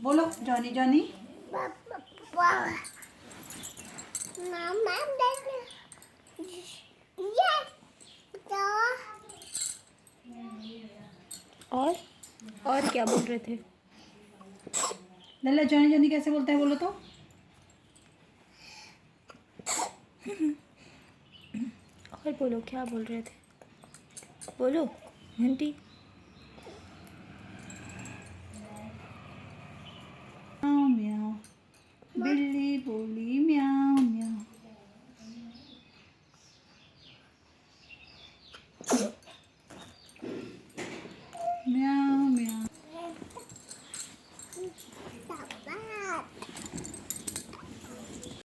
बोलो Johnny Johnny. और क्या बोल रहे थे? लल्ला जॉनी जॉनी कैसे बोलता है बोलो तो। और बोलो क्या बोल रहे थे, बोलो घंटी।